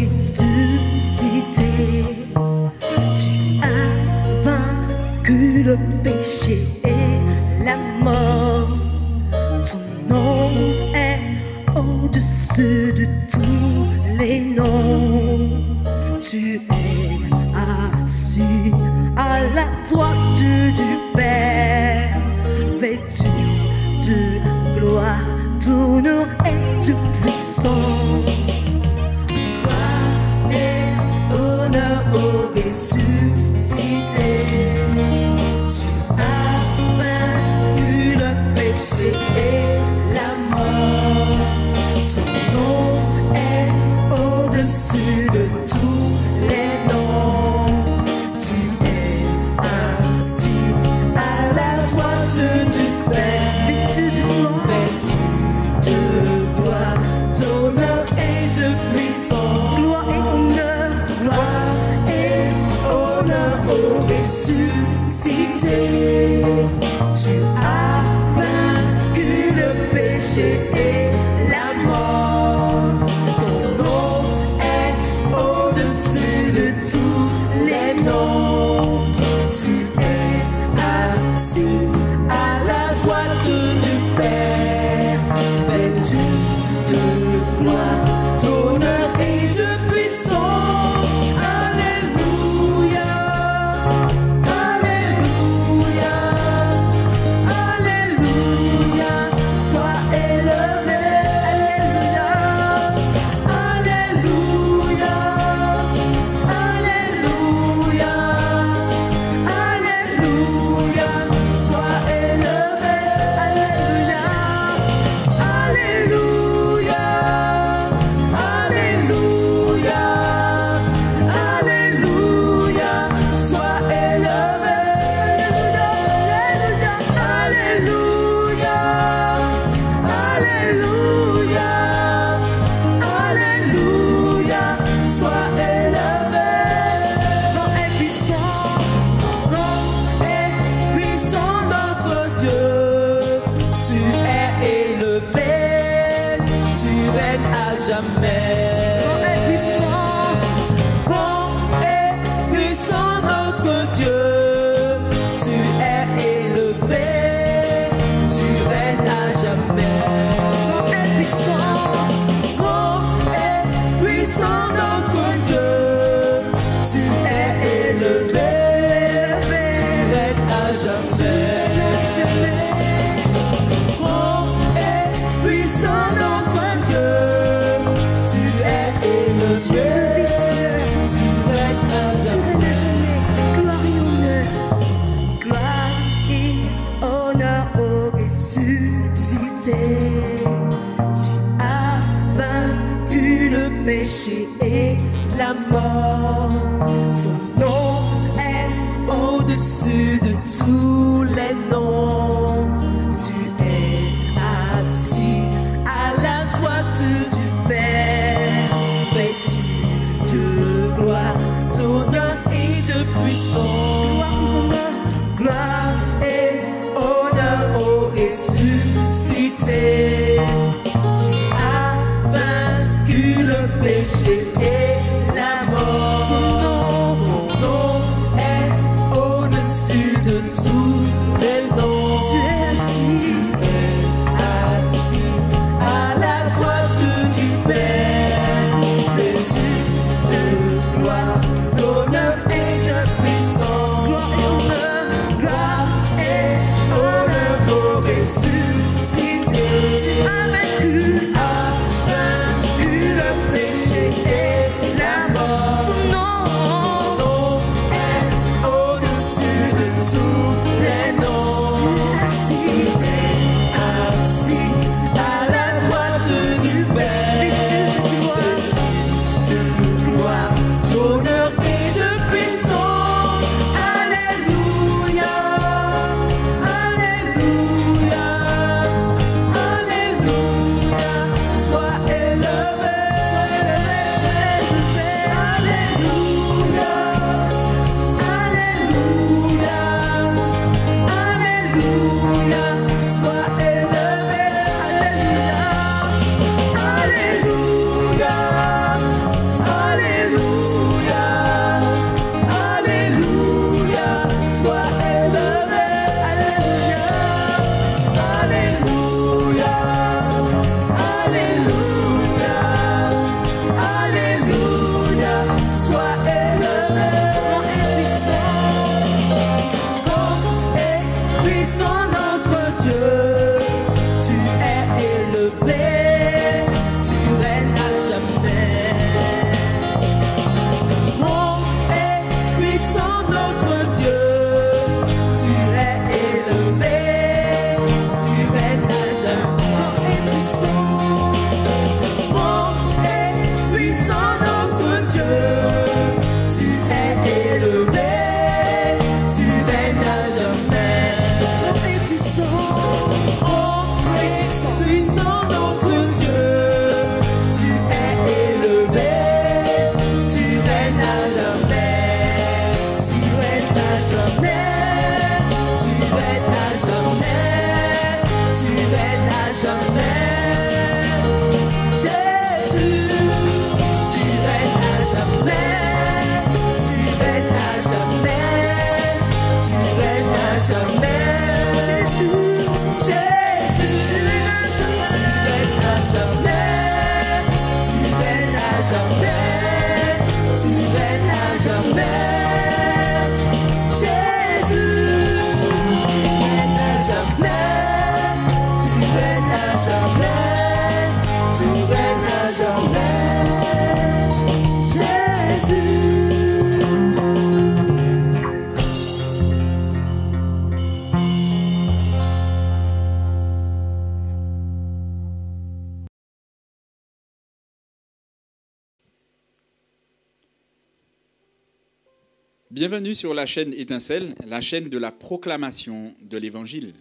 ressuscité. Tu as vaincu le péché et la mort. Ton nom est au-dessus de tous les noms. Tu es assis à la droite du Père, vêtu de gloire, d'honneur et de puissance. Gloire et honneur au ressuscité. Tu as vaincu le péché et la mort. Ton nom est au-dessus de tous les noms. Tu es assis à la droite du Père, vêtu de gloire, d'honneur et de puissance. Gloire et honneur au ressuscité. Tu as vaincu le péché et la mort. Ton nom est au-dessus de tous les noms. Tu es assis à la droite du Père, vêtu de gloire, d'honneur et de puissance. Alléluia, Alléluia, Alléluia. Sois élevé, Alléluia, Alléluia, Alléluia, Alléluia. Sois élevé, Alléluia, Alléluia, Alléluia, Alléluia. Sois élevé, Alléluia, Alléluia, Alléluia. Sois élevé. Grand et puissant notre Dieu. Tu es élevé, tu règnes à jamais. Grand et puissant notre Dieu. Tu es élevé, tu règnes à jamais. Grand et puissant notre Dieu. Tu es élevé, tu règnes à jamais. Grand et puissant notre Dieu. Tu es élevé, tu règnes à jamais. Gloire et honneur au ressuscité. Tu as vaincu le péché et la mort. Ton nom est au-dessus de tous les noms. Tu es assis à la droite du Père, vêtu de gloire, d'honneur et de puissance. Gloire et honneur au ressuscité. Tu as vaincu le péché et la mort. Ton nom est au-dessus de tous les noms. Tu es assis à la droite du Père, vêtu de gloire, d'honneur et de puissance. Gloire et honneur au ressuscité. Tu as vaincu le péché et Bienvenue sur la chaîne Étincelle, la chaîne de la proclamation de l'Évangile.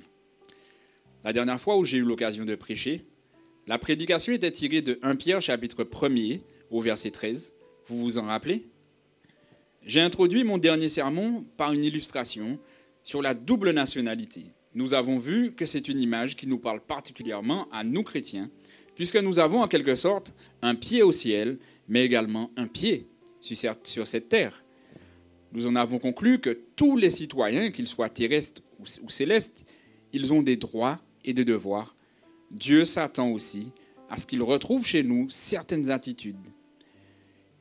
La dernière fois où j'ai eu l'occasion de prêcher, la prédication était tirée de 1 Pierre chapitre 1er au verset 13. Vous vous en rappelez? J'ai introduit mon dernier sermon par une illustration sur la double nationalité. Nous avons vu que c'est une image qui nous parle particulièrement à nous chrétiens, puisque nous avons en quelque sorte un pied au ciel, mais également un pied sur cette terre. Nous en avons conclu que tous les citoyens, qu'ils soient terrestres ou célestes, ils ont des droits et des devoirs. Dieu s'attend aussi à ce qu'ils retrouvent chez nous certaines attitudes.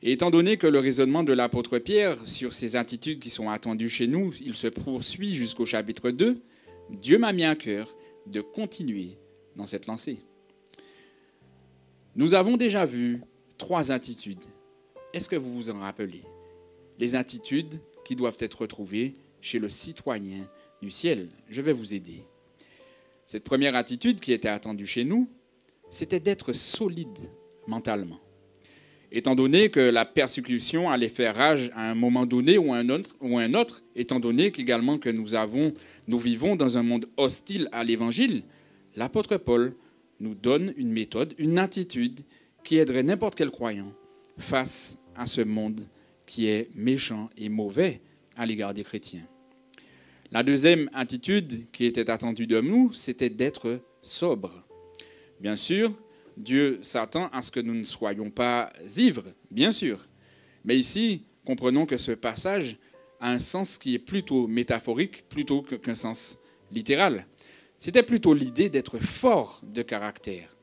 Et étant donné que le raisonnement de l'apôtre Pierre sur ces attitudes qui sont attendues chez nous, il se poursuit jusqu'au chapitre 2, Dieu m'a mis à cœur de continuer dans cette lancée. Nous avons déjà vu 3 attitudes. Est-ce que vous vous en rappelez? Les attitudes qui doivent être retrouvées chez le citoyen du ciel. Je vais vous aider. Cette première attitude qui était attendue chez nous, c'était d'être solide mentalement. Étant donné que la persécution allait faire rage à un moment donné ou un autre, étant donné qu'également que nous vivons dans un monde hostile à l'Évangile, l'apôtre Paul nous donne une méthode, une attitude qui aiderait n'importe quel croyant face à ce monde qui est méchant et mauvais à l'égard des chrétiens. La deuxième attitude qui était attendue de nous, c'était d'être sobre. Bien sûr, Dieu s'attend à ce que nous ne soyons pas ivres, bien sûr. Mais ici, comprenons que ce passage a un sens qui est plutôt métaphorique, plutôt qu'un sens littéral. C'était plutôt l'idée d'être fort de caractère,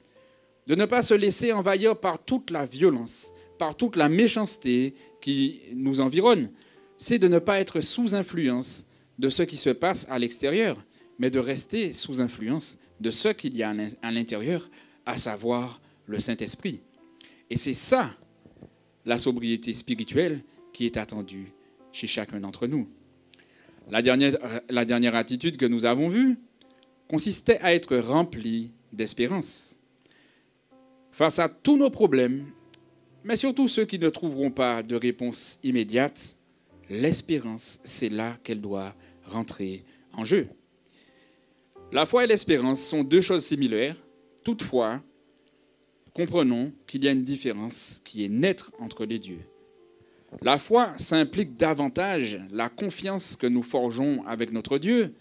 de ne pas se laisser envahir par toute la violence, par toute la méchanceté qui nous environne. C'est de ne pas être sous influence de ce qui se passe à l'extérieur, mais de rester sous influence de ce qu'il y a à l'intérieur, à savoir le Saint-Esprit. Et c'est ça, la sobriété spirituelle qui est attendue chez chacun d'entre nous. La dernière attitude que nous avons vue consistait à être rempli d'espérance. Face à tous nos problèmes, mais surtout ceux qui ne trouveront pas de réponse immédiate, l'espérance, c'est là qu'elle doit rentrer en jeu. La foi et l'espérance sont 2 choses similaires. Toutefois, comprenons qu'il y a une différence qui est nette entre les deux. La foi, ça implique davantage la confiance que nous forgeons avec notre Dieu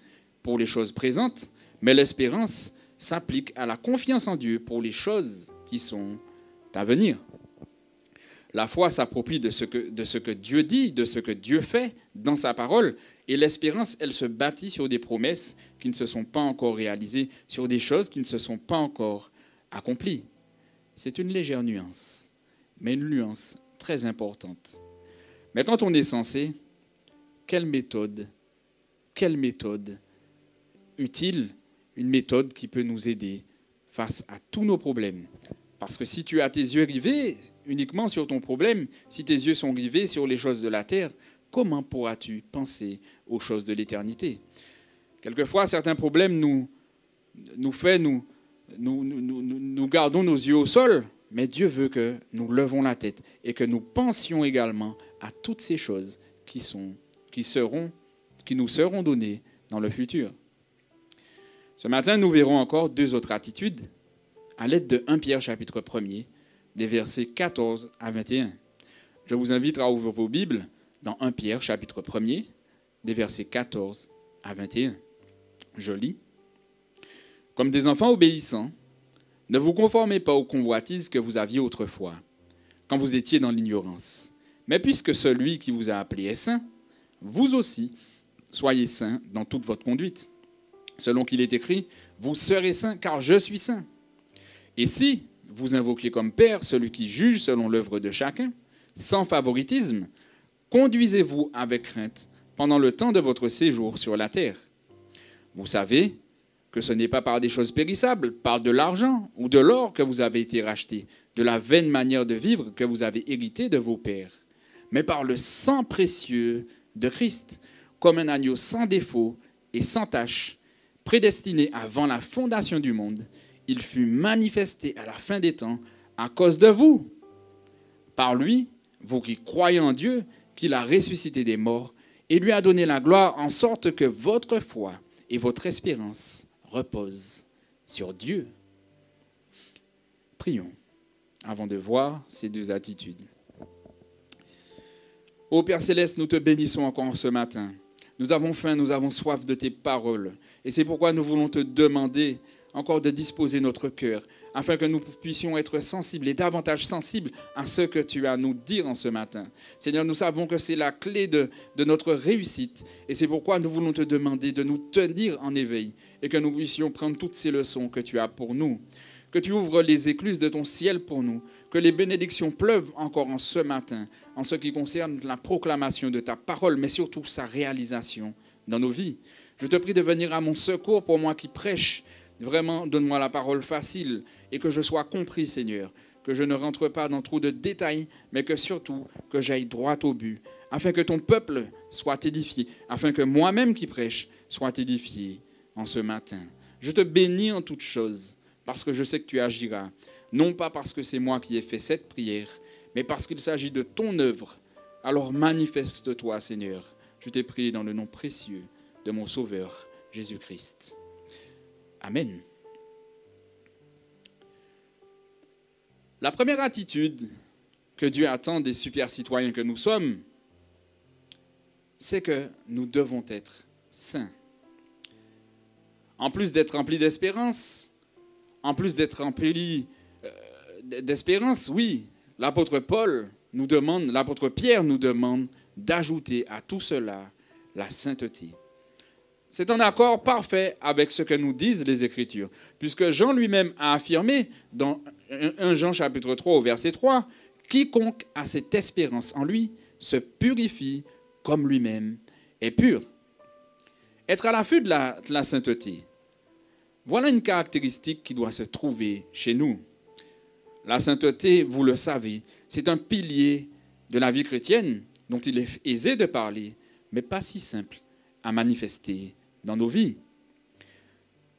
pour les choses présentes, mais l'espérance s'applique à la confiance en Dieu pour les choses qui sont à venir. La foi s'approprie de ce que Dieu dit, de ce que Dieu fait dans sa parole. Et l'espérance, elle se bâtit sur des promesses qui ne se sont pas encore réalisées, sur des choses qui ne se sont pas encore accomplies. C'est une légère nuance, mais une nuance très importante. Mais quand on est censé, quelle méthode utile, une méthode qui peut nous aider face à tous nos problèmes. Parce que si tu as tes yeux rivés uniquement sur ton problème, si tes yeux sont rivés sur les choses de la terre, comment pourras-tu penser aux choses de l'éternité? Quelquefois, certains problèmes nous gardons nos yeux au sol, mais Dieu veut que nous levons la tête et que nous pensions également à toutes ces choses qui nous seront données dans le futur. Ce matin, nous verrons encore 2 autres attitudes à l'aide de 1 Pierre chapitre 1er, des versets 14 à 21. Je vous invite à ouvrir vos Bibles dans 1 Pierre chapitre 1er, des versets 14 à 21. Je lis. « Comme des enfants obéissants, ne vous conformez pas aux convoitises que vous aviez autrefois, quand vous étiez dans l'ignorance. Mais puisque celui qui vous a appelé est saint, vous aussi soyez saints dans toute votre conduite. Selon qu'il est écrit, vous serez saints car je suis saint. Et si vous invoquez comme Père celui qui juge selon l'œuvre de chacun, sans favoritisme, conduisez-vous avec crainte pendant le temps de votre séjour sur la terre. Vous savez que ce n'est pas par des choses périssables, par de l'argent ou de l'or que vous avez été rachetés, de la vaine manière de vivre que vous avez hérité de vos pères, mais par le sang précieux de Christ, comme un agneau sans défaut et sans tache, prédestiné avant la fondation du monde. Il fut manifesté à la fin des temps à cause de vous. Par lui, vous qui croyez en Dieu, qu'il a ressuscité des morts et lui a donné la gloire en sorte que votre foi et votre espérance reposent sur Dieu. Prions avant de voir ces deux attitudes. Ô Père Céleste, nous te bénissons encore ce matin. Nous avons faim, nous avons soif de tes paroles. Et c'est pourquoi nous voulons te demander encore de disposer notre cœur, afin que nous puissions être sensibles et davantage sensibles à ce que tu as à nous dire en ce matin. Seigneur, nous savons que c'est la clé de notre réussite. Et c'est pourquoi nous voulons te demander de nous tenir en éveil et que nous puissions prendre toutes ces leçons que tu as pour nous. Que tu ouvres les écluses de ton ciel pour nous, que les bénédictions pleuvent encore en ce matin, en ce qui concerne la proclamation de ta parole, mais surtout sa réalisation dans nos vies. Je te prie de venir à mon secours pour moi qui prêche. Vraiment, donne-moi la parole facile et que je sois compris, Seigneur, que je ne rentre pas dans trop de détails, mais que surtout, que j'aille droit au but, afin que ton peuple soit édifié, afin que moi-même qui prêche soit édifié en ce matin. Je te bénis en toutes choses, parce que je sais que tu agiras, non pas parce que c'est moi qui ai fait cette prière, mais parce qu'il s'agit de ton œuvre. Alors manifeste-toi, Seigneur. Je t'ai prié dans le nom précieux de mon Sauveur, Jésus-Christ. Amen. La première attitude que Dieu attend des super citoyens que nous sommes, c'est que nous devons être saints. En plus d'être remplis d'espérance, oui, l'apôtre Pierre nous demande d'ajouter à tout cela la sainteté. C'est en accord parfait avec ce que nous disent les Écritures, puisque Jean lui-même a affirmé dans 1 Jean chapitre 3 au verset 3, « Quiconque a cette espérance en lui se purifie comme lui-même est pur. » Être à l'affût de la sainteté, voilà une caractéristique qui doit se trouver chez nous. La sainteté, vous le savez, c'est un pilier de la vie chrétienne dont il est aisé de parler, mais pas si simple à manifester dans nos vies.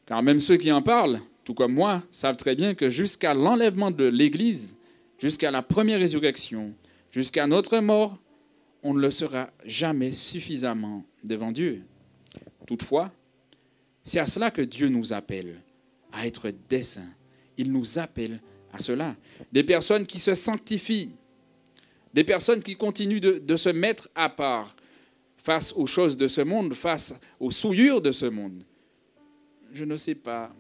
Car même ceux qui en parlent, tout comme moi, savent très bien que jusqu'à l'enlèvement de l'Église, jusqu'à la première résurrection, jusqu'à notre mort, on ne le sera jamais suffisamment devant Dieu. Toutefois, c'est à cela que Dieu nous appelle, à être des saints. Il nous appelle à cela. Des personnes qui se sanctifient, des personnes qui continuent de se mettre à part face aux choses de ce monde, face aux souillures de ce monde. Je ne sais pas,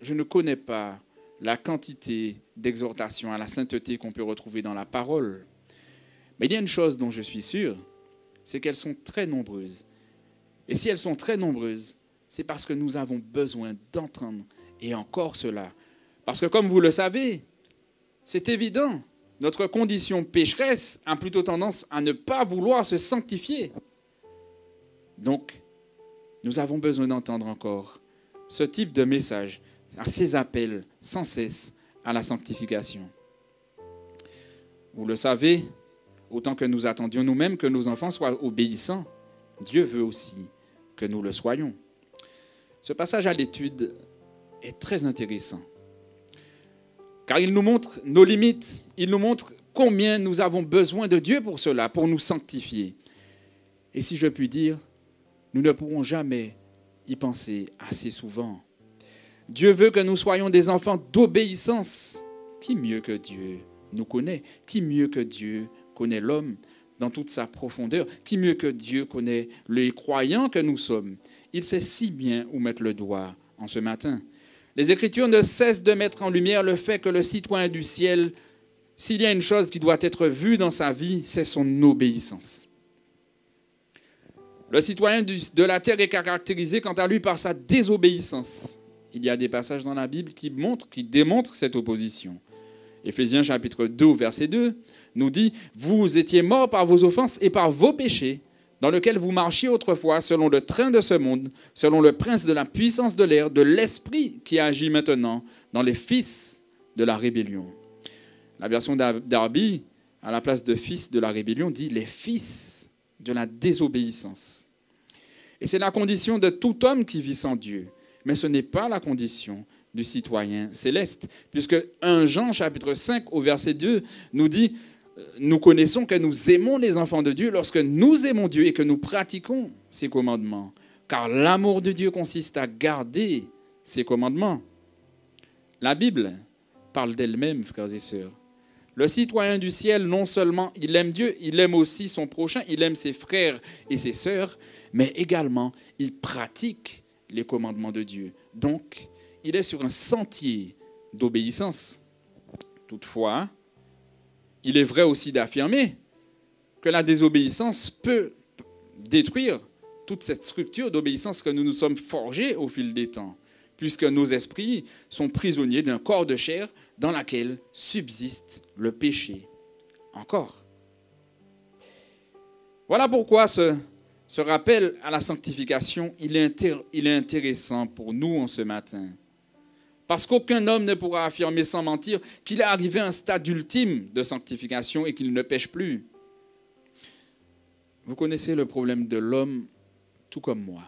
je ne connais pas la quantité d'exhortation à la sainteté qu'on peut retrouver dans la parole. Mais il y a une chose dont je suis sûr, c'est qu'elles sont très nombreuses. Et si elles sont très nombreuses, c'est parce que nous avons besoin d'entendre et encore cela. Parce que comme vous le savez, c'est évident, notre condition pécheresse a plutôt tendance à ne pas vouloir se sanctifier. Donc, nous avons besoin d'entendre encore ce type de message, à ces appels sans cesse à la sanctification. Vous le savez, autant que nous attendions nous-mêmes que nos enfants soient obéissants, Dieu veut aussi que nous le soyons. Ce passage à l'étude est très intéressant, car il nous montre nos limites, il nous montre combien nous avons besoin de Dieu pour cela, pour nous sanctifier. Et si je puis dire, nous ne pourrons jamais y penser assez souvent. Dieu veut que nous soyons des enfants d'obéissance. Qui mieux que Dieu nous connaît? Qui mieux que Dieu connaît l'homme dans toute sa profondeur? Qui mieux que Dieu connaît les croyants que nous sommes? Il sait si bien où mettre le doigt en ce matin. Les Écritures ne cessent de mettre en lumière le fait que le citoyen du ciel, s'il y a une chose qui doit être vue dans sa vie, c'est son obéissance. Le citoyen de la terre est caractérisé quant à lui par sa désobéissance. Il y a des passages dans la Bible qui démontrent cette opposition. Éphésiens chapitre 2, verset 2, nous dit « Vous étiez morts par vos offenses et par vos péchés, dans lesquels vous marchiez autrefois selon le train de ce monde, selon le prince de la puissance de l'air, de l'esprit qui agit maintenant dans les fils de la rébellion. » La version d'Arby, à la place de fils de la rébellion, dit « les fils de la désobéissance ». Et c'est la condition de tout homme qui vit sans Dieu. Mais ce n'est pas la condition du citoyen céleste, puisque 1 Jean chapitre 5 au verset 2 nous dit nous connaissons que nous aimons les enfants de Dieu lorsque nous aimons Dieu et que nous pratiquons ses commandements. Car l'amour de Dieu consiste à garder ses commandements. La Bible parle d'elle-même, frères et sœurs. Le citoyen du ciel, non seulement il aime Dieu, il aime aussi son prochain, il aime ses frères et ses sœurs, mais également il pratique les commandements de Dieu. Donc, il est sur un sentier d'obéissance. Toutefois, il est vrai aussi d'affirmer que la désobéissance peut détruire toute cette structure d'obéissance que nous nous sommes forgés au fil des temps, puisque nos esprits sont prisonniers d'un corps de chair dans lequel subsiste le péché encore. Voilà pourquoi ce rappel à la sanctification, il est intéressant pour nous en ce matin. Parce qu'aucun homme ne pourra affirmer sans mentir qu'il est arrivé à un stade ultime de sanctification et qu'il ne pêche plus. Vous connaissez le problème de l'homme tout comme moi.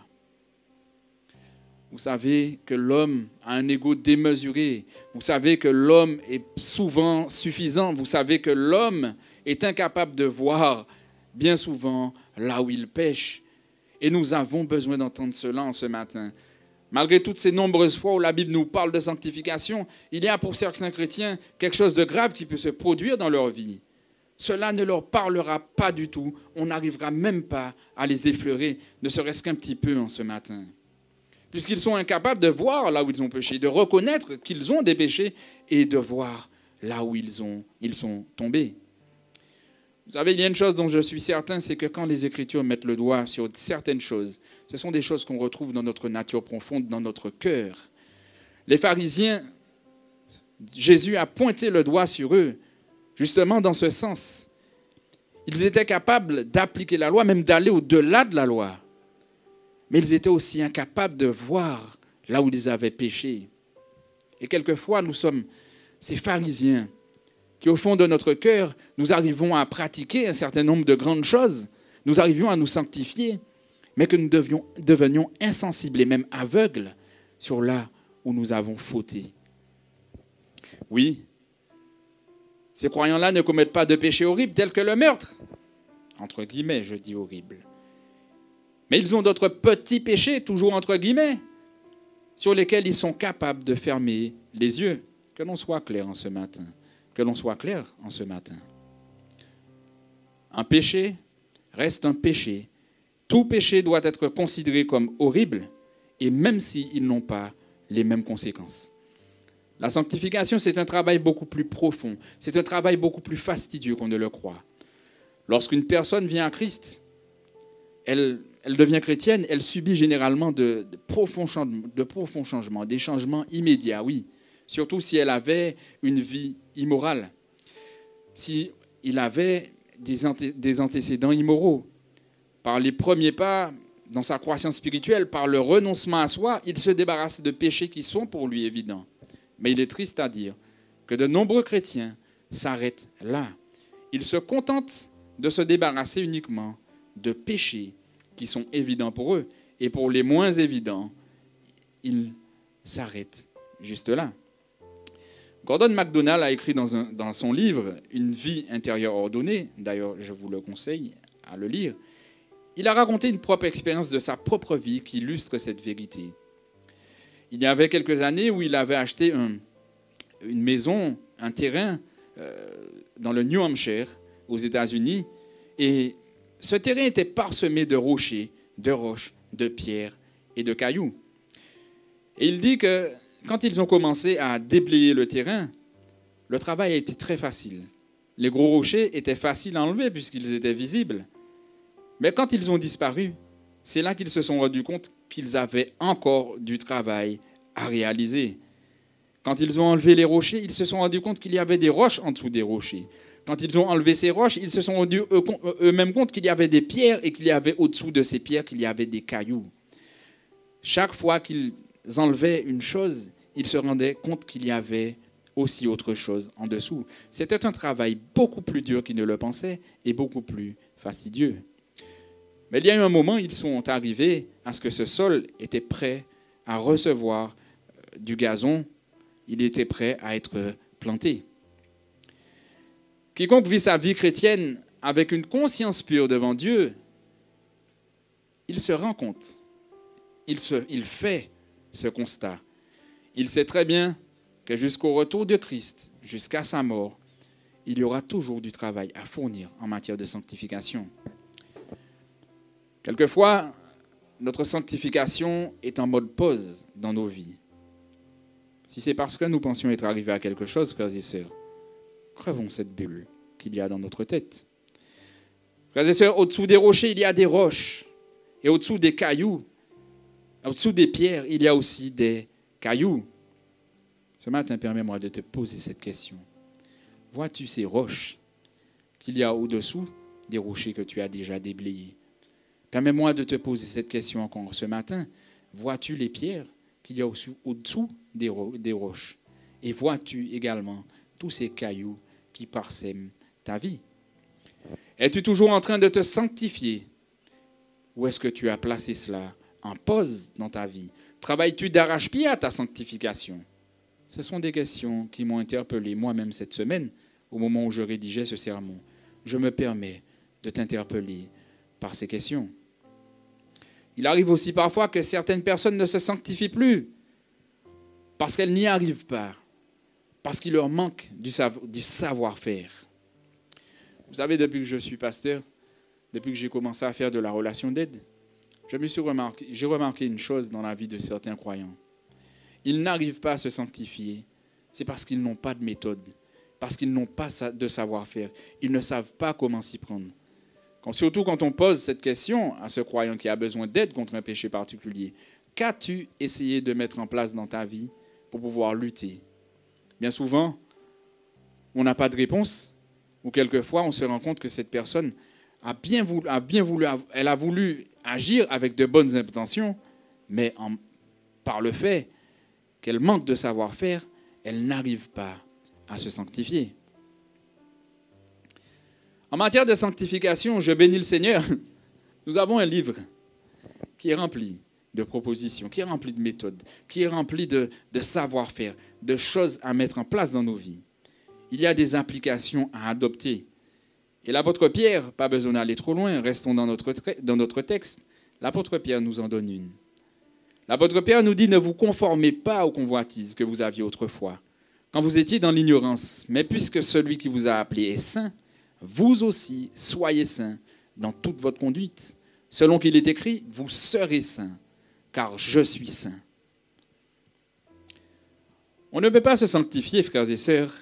Vous savez que l'homme a un ego démesuré. Vous savez que l'homme est souvent suffisant. Vous savez que l'homme est incapable de voir bien souvent là où il pêche. Et nous avons besoin d'entendre cela en ce matin. Malgré toutes ces nombreuses fois où la Bible nous parle de sanctification, il y a pour certains chrétiens quelque chose de grave qui peut se produire dans leur vie. Cela ne leur parlera pas du tout. On n'arrivera même pas à les effleurer, ne serait-ce qu'un petit peu en ce matin. Puisqu'ils sont incapables de voir là où ils ont péché, de reconnaître qu'ils ont des péchés et de voir là où ils sont tombés. Vous savez, il y a une chose dont je suis certain, c'est que quand les Écritures mettent le doigt sur certaines choses, ce sont des choses qu'on retrouve dans notre nature profonde, dans notre cœur. Les pharisiens, Jésus a pointé le doigt sur eux, justement dans ce sens. Ils étaient capables d'appliquer la loi, même d'aller au-delà de la loi. Mais ils étaient aussi incapables de voir là où ils avaient péché. Et quelquefois, nous sommes ces pharisiens qui, au fond de notre cœur, nous arrivons à pratiquer un certain nombre de grandes choses. Nous arrivions à nous sanctifier, mais que nous devenions insensibles et même aveugles sur là où nous avons fauté. Oui, ces croyants-là ne commettent pas de péché horrible tel que le meurtre. Entre guillemets, je dis horrible. Mais ils ont d'autres petits péchés, toujours entre guillemets, sur lesquels ils sont capables de fermer les yeux. Que l'on soit clair en ce matin. Que l'on soit clair en ce matin. Un péché reste un péché. Tout péché doit être considéré comme horrible, et même s'ils n'ont pas les mêmes conséquences. La sanctification, c'est un travail beaucoup plus profond. C'est un travail beaucoup plus fastidieux qu'on ne le croit. Lorsqu'une personne vient à Christ, elle devient chrétienne, elle subit généralement de profonds changements, des changements immédiats, oui. Surtout si elle avait une vie immorale, si il avait des antécédents immoraux. Par les premiers pas dans sa croissance spirituelle, par le renoncement à soi, il se débarrasse de péchés qui sont pour lui évidents. Mais il est triste à dire que de nombreux chrétiens s'arrêtent là. Ils se contentent de se débarrasser uniquement de péchés qui sont évidents pour eux. Et pour les moins évidents, ils s'arrêtent juste là. Gordon MacDonald a écrit dans son livre « Une vie intérieure ordonnée », d'ailleurs je vous le conseille à le lire, il a raconté une propre expérience de sa propre vie qui illustre cette vérité. Il y avait quelques années où il avait acheté une maison, un terrain dans le New Hampshire, aux États-Unis, et ce terrain était parsemé de rochers, de roches, de pierres et de cailloux. Et il dit que quand ils ont commencé à déblayer le terrain, le travail a été très facile. Les gros rochers étaient faciles à enlever puisqu'ils étaient visibles. Mais quand ils ont disparu, c'est là qu'ils se sont rendus compte qu'ils avaient encore du travail à réaliser. Quand ils ont enlevé les rochers, ils se sont rendus compte qu'il y avait des roches en dessous des rochers. Quand ils ont enlevé ces roches, ils se sont rendus eux-mêmes compte qu'il y avait des pierres et qu'il y avait au-dessous de ces pierres qu'il y avait des cailloux. Chaque fois qu'ils enlevaient une chose, ils se rendaient compte qu'il y avait aussi autre chose en dessous. C'était un travail beaucoup plus dur qu'ils ne le pensaient et beaucoup plus fastidieux. Mais il y a eu un moment, ils sont arrivés à ce que ce sol était prêt à recevoir du gazon. Il était prêt à être planté. Quiconque vit sa vie chrétienne avec une conscience pure devant Dieu, il se rend compte, il fait ce constat. Il sait très bien que jusqu'au retour de Christ, jusqu'à sa mort, il y aura toujours du travail à fournir en matière de sanctification. Quelquefois, notre sanctification est en mode pause dans nos vies. Si c'est parce que nous pensions être arrivés à quelque chose, frères et sœurs, crevons cette bulle qu'il y a dans notre tête. Frères et sœurs, au-dessous des rochers, il y a des roches. Et au-dessous des cailloux, au-dessous des pierres, il y a aussi des cailloux. Ce matin, permets-moi de te poser cette question. Vois-tu ces roches qu'il y a au-dessous des rochers que tu as déjà déblayés? Permets-moi de te poser cette question encore ce matin. Vois-tu les pierres qu'il y a au-dessous des roches? Et vois-tu également tous ces cailloux qui parsèment ta vie? Es-tu toujours en train de te sanctifier? Ou est-ce que tu as placé cela en pause dans ta vie? Travailles-tu d'arrache-pied à ta sanctification? Ce sont des questions qui m'ont interpellé moi-même cette semaine au moment où je rédigeais ce sermon. Je me permets de t'interpeller par ces questions. Il arrive aussi parfois que certaines personnes ne se sanctifient plus parce qu'elles n'y arrivent pas, parce qu'il leur manque du savoir-faire. Vous savez, depuis que je suis pasteur, depuis que j'ai commencé à faire de la relation d'aide, j'ai remarqué une chose dans la vie de certains croyants. Ils n'arrivent pas à se sanctifier. C'est parce qu'ils n'ont pas de méthode, parce qu'ils n'ont pas de savoir-faire. Ils ne savent pas comment s'y prendre. Surtout quand on pose cette question à ce croyant qui a besoin d'aide contre un péché particulier. Qu'as-tu essayé de mettre en place dans ta vie pour pouvoir lutter? Bien souvent, on n'a pas de réponse, ou quelquefois on se rend compte que cette personne elle a voulu agir avec de bonnes intentions, mais par le fait qu'elle manque de savoir-faire, elle n'arrive pas à se sanctifier. En matière de sanctification, je bénis le Seigneur. Nous avons un livre qui est rempli de propositions, qui est rempli de méthodes, qui est rempli de savoir-faire, de choses à mettre en place dans nos vies. Il y a des applications à adopter. Et l'apôtre Pierre, pas besoin d'aller trop loin, restons dans notre texte. L'apôtre Pierre nous en donne une. L'apôtre Pierre nous dit « Ne vous conformez pas aux convoitises que vous aviez autrefois, quand vous étiez dans l'ignorance, mais puisque celui qui vous a appelé est saint, vous aussi soyez saints dans toute votre conduite. Selon qu'il est écrit, vous serez saints, car je suis saint. » On ne peut pas se sanctifier, frères et sœurs,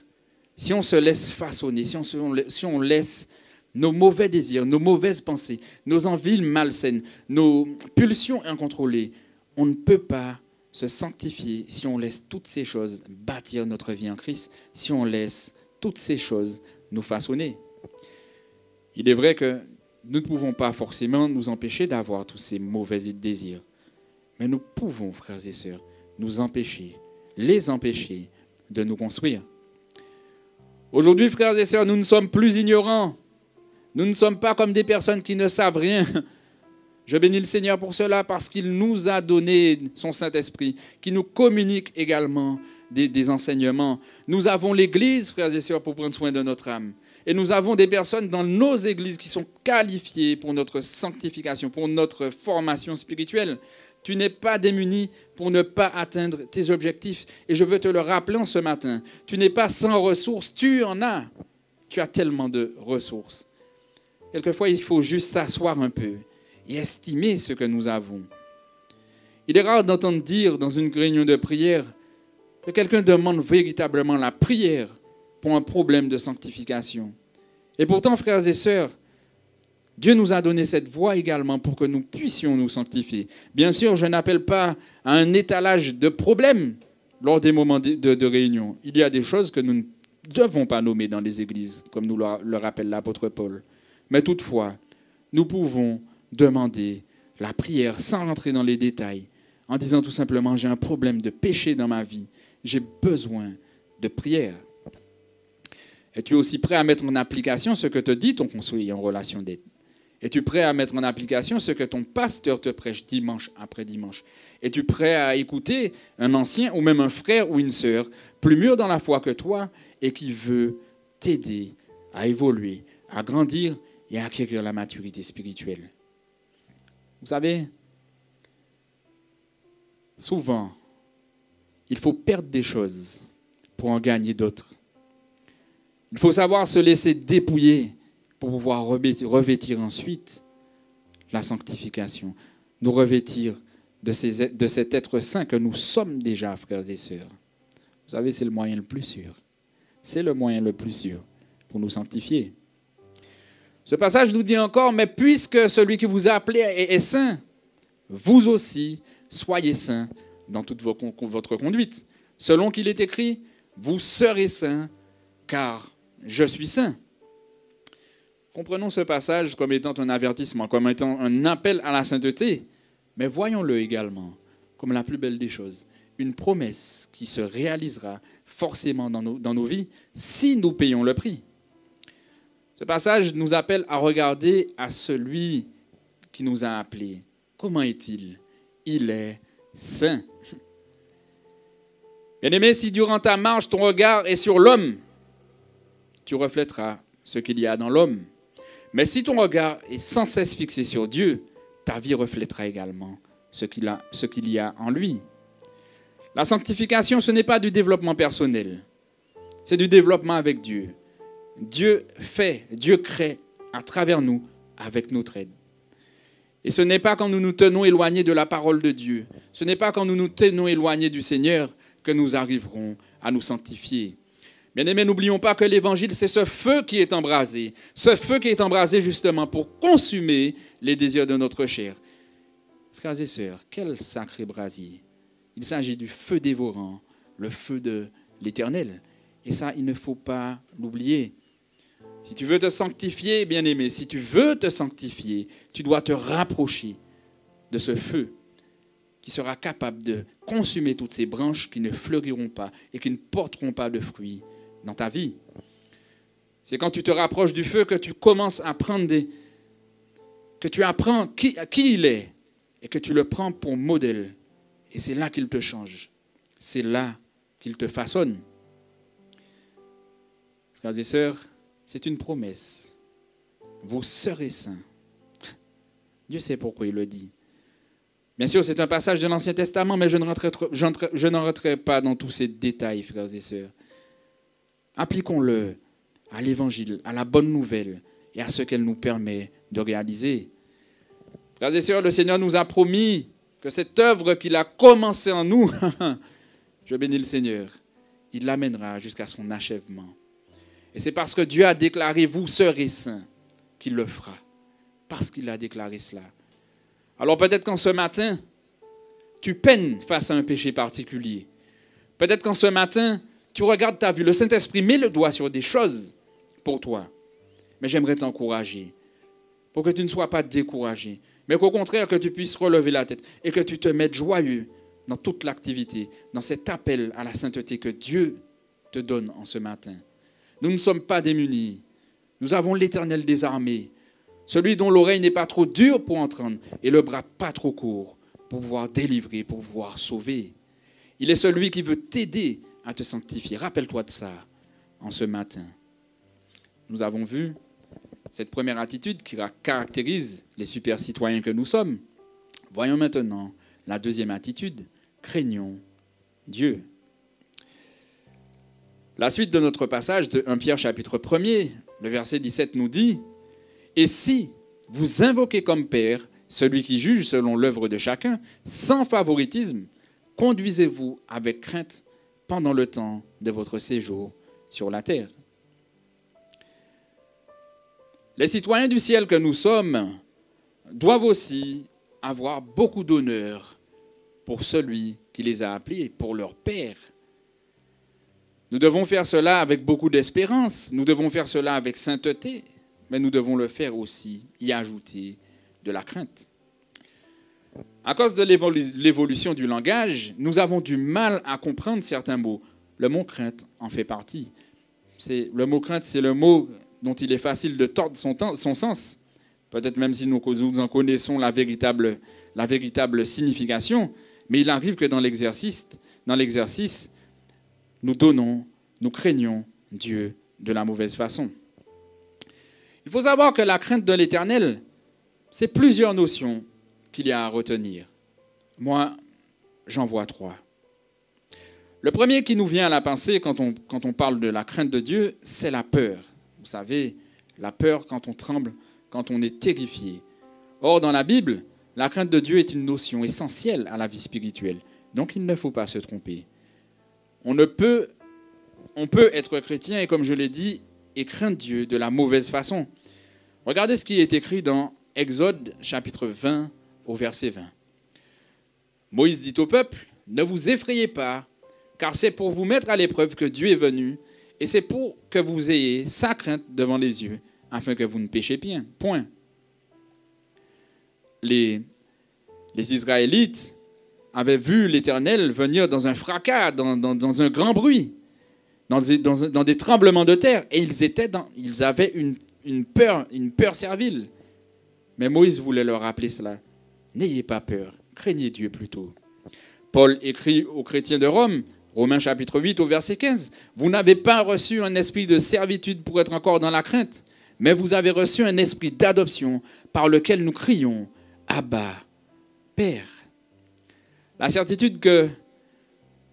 si on se laisse façonner, si on laisse nos mauvais désirs, nos mauvaises pensées, nos envies malsaines, nos pulsions incontrôlées, on ne peut pas se sanctifier si on laisse toutes ces choses bâtir notre vie en Christ, si on laisse toutes ces choses nous façonner. Il est vrai que nous ne pouvons pas forcément nous empêcher d'avoir tous ces mauvais désirs, mais nous pouvons, frères et sœurs, les empêcher de nous construire. Aujourd'hui, frères et sœurs, nous ne sommes plus ignorants. Nous ne sommes pas comme des personnes qui ne savent rien. Je bénis le Seigneur pour cela parce qu'il nous a donné son Saint-Esprit, qui nous communique également des enseignements. Nous avons l'Église, frères et sœurs, pour prendre soin de notre âme. Et nous avons des personnes dans nos églises qui sont qualifiées pour notre sanctification, pour notre formation spirituelle. Tu n'es pas démuni pour ne pas atteindre tes objectifs. Et je veux te le rappeler en ce matin. Tu n'es pas sans ressources, tu en as. Tu as tellement de ressources. Quelquefois, il faut juste s'asseoir un peu et estimer ce que nous avons. Il est rare d'entendre dire dans une réunion de prière que quelqu'un demande véritablement la prière pour un problème de sanctification. Et pourtant, frères et sœurs, Dieu nous a donné cette voie également pour que nous puissions nous sanctifier. Bien sûr, je n'appelle pas à un étalage de problèmes lors des moments de réunion. Il y a des choses que nous ne devons pas nommer dans les églises, comme nous le rappelle l'apôtre Paul. Mais toutefois, nous pouvons demander la prière sans rentrer dans les détails, en disant tout simplement « J'ai un problème de péché dans ma vie, j'ai besoin de prière ». Es-tu aussi prêt à mettre en application ce que te dit ton conseiller en relation d'aide? Es-tu prêt à mettre en application ce que ton pasteur te prêche dimanche après dimanche? Es-tu prêt à écouter un ancien ou même un frère ou une sœur plus mûr dans la foi que toi et qui veut t'aider à évoluer, à grandir et à acquérir la maturité spirituelle. Vous savez, souvent, il faut perdre des choses pour en gagner d'autres. Il faut savoir se laisser dépouiller pour pouvoir revêtir ensuite la sanctification, nous revêtir de cet être saint que nous sommes déjà, frères et sœurs. Vous savez, c'est le moyen le plus sûr. C'est le moyen le plus sûr pour nous sanctifier. Ce passage nous dit encore, mais puisque celui qui vous a appelé est saint, vous aussi soyez saints dans toute votre conduite. Selon qu'il est écrit, vous serez saints, car je suis saint. Comprenons ce passage comme étant un avertissement, comme étant un appel à la sainteté, mais voyons-le également comme la plus belle des choses, une promesse qui se réalisera forcément dans nos vies si nous payons le prix. Ce passage nous appelle à regarder à celui qui nous a appelés. Comment est-il? Il est saint. Bien-aimé, si durant ta marche, ton regard est sur l'homme, tu reflèteras ce qu'il y a dans l'homme. Mais si ton regard est sans cesse fixé sur Dieu, ta vie reflètera également ce qu'il y a en lui. La sanctification, ce n'est pas du développement personnel, c'est du développement avec Dieu. Dieu crée à travers nous, avec notre aide. Et ce n'est pas quand nous nous tenons éloignés de la parole de Dieu, ce n'est pas quand nous nous tenons éloignés du Seigneur que nous arriverons à nous sanctifier. Bien-aimés, n'oublions pas que l'évangile, c'est ce feu qui est embrasé justement pour consumer les désirs de notre chair. Frères et sœurs, quel sacré brasier! Il s'agit du feu dévorant, le feu de l'Éternel. Et ça, il ne faut pas l'oublier. Si tu veux te sanctifier, bien-aimé, si tu veux te sanctifier, tu dois te rapprocher de ce feu qui sera capable de consumer toutes ces branches qui ne fleuriront pas et qui ne porteront pas de fruits dans ta vie. C'est quand tu te rapproches du feu que tu commences à que tu apprends qui il est et que tu le prends pour modèle. Et c'est là qu'il te change. C'est là qu'il te façonne. Frères et sœurs, c'est une promesse. Vous serez saints. Dieu sait pourquoi il le dit. Bien sûr, c'est un passage de l'Ancien Testament, mais je n'en rentrerai pas dans tous ces détails, frères et sœurs. Appliquons-le à l'Évangile, à la bonne nouvelle et à ce qu'elle nous permet de réaliser. Frères et sœurs, le Seigneur nous a promis que cette œuvre qu'il a commencée en nous, je bénis le Seigneur, il l'amènera jusqu'à son achèvement. Et c'est parce que Dieu a déclaré « vous serez saints » qu'il le fera. Parce qu'il a déclaré cela. Alors peut-être qu'en ce matin, tu peines face à un péché particulier. Peut-être qu'en ce matin, tu regardes ta vie. Le Saint-Esprit met le doigt sur des choses pour toi. Mais j'aimerais t'encourager pour que tu ne sois pas découragé. Mais qu'au contraire, que tu puisses relever la tête et que tu te mettes joyeux dans toute l'activité, dans cet appel à la sainteté que Dieu te donne en ce matin. Nous ne sommes pas démunis. Nous avons l'Éternel des armées, celui dont l'oreille n'est pas trop dure pour entendre et le bras pas trop court pour pouvoir délivrer, pour pouvoir sauver. Il est celui qui veut t'aider à te sanctifier. Rappelle-toi de ça en ce matin. Nous avons vu cette première attitude qui caractérise les super citoyens que nous sommes. Voyons maintenant la deuxième attitude. Craignons Dieu. La suite de notre passage de 1 Pierre chapitre 1er, le verset 17 nous dit « Et si vous invoquez comme Père celui qui juge selon l'œuvre de chacun, sans favoritisme, conduisez-vous avec crainte pendant le temps de votre séjour sur la terre. » Les citoyens du ciel que nous sommes doivent aussi avoir beaucoup d'honneur pour celui qui les a appelés, pour leur Père. Nous devons faire cela avec beaucoup d'espérance, nous devons faire cela avec sainteté, mais nous devons le faire aussi, y ajouter de la crainte. À cause de l'évolution du langage, nous avons du mal à comprendre certains mots. Le mot crainte en fait partie. Le mot crainte, c'est le mot dont il est facile de tordre son sens. Peut-être même si nous en connaissons la véritable signification, mais il arrive que dans l'exercice, nous craignons Dieu de la mauvaise façon. Il faut savoir que la crainte de l'Éternel, c'est plusieurs notions qu'il y a à retenir. Moi, j'en vois 3. Le premier qui nous vient à la pensée quand on parle de la crainte de Dieu, c'est la peur. Vous savez, la peur quand on tremble, quand on est terrifié. Or, dans la Bible, la crainte de Dieu est une notion essentielle à la vie spirituelle. Donc, il ne faut pas se tromper. On peut être chrétien et, comme je l'ai dit, et craindre Dieu de la mauvaise façon. Regardez ce qui est écrit dans Exode chapitre 20 au verset 20. Moïse dit au peuple, « Ne vous effrayez pas, car c'est pour vous mettre à l'épreuve que Dieu est venu, et c'est pour que vous ayez sa crainte devant les yeux, afin que vous ne péchiez bien. » Point. Les Israélites avaient vu l'Éternel venir dans un fracas, dans un grand bruit, dans des tremblements de terre, et ils avaient une peur servile. Mais Moïse voulait leur rappeler cela. N'ayez pas peur, craignez Dieu plutôt. Paul écrit aux chrétiens de Rome, Romains chapitre 8 au verset 15, « Vous n'avez pas reçu un esprit de servitude pour être encore dans la crainte, mais vous avez reçu un esprit d'adoption par lequel nous crions, Abba, Père. » La certitude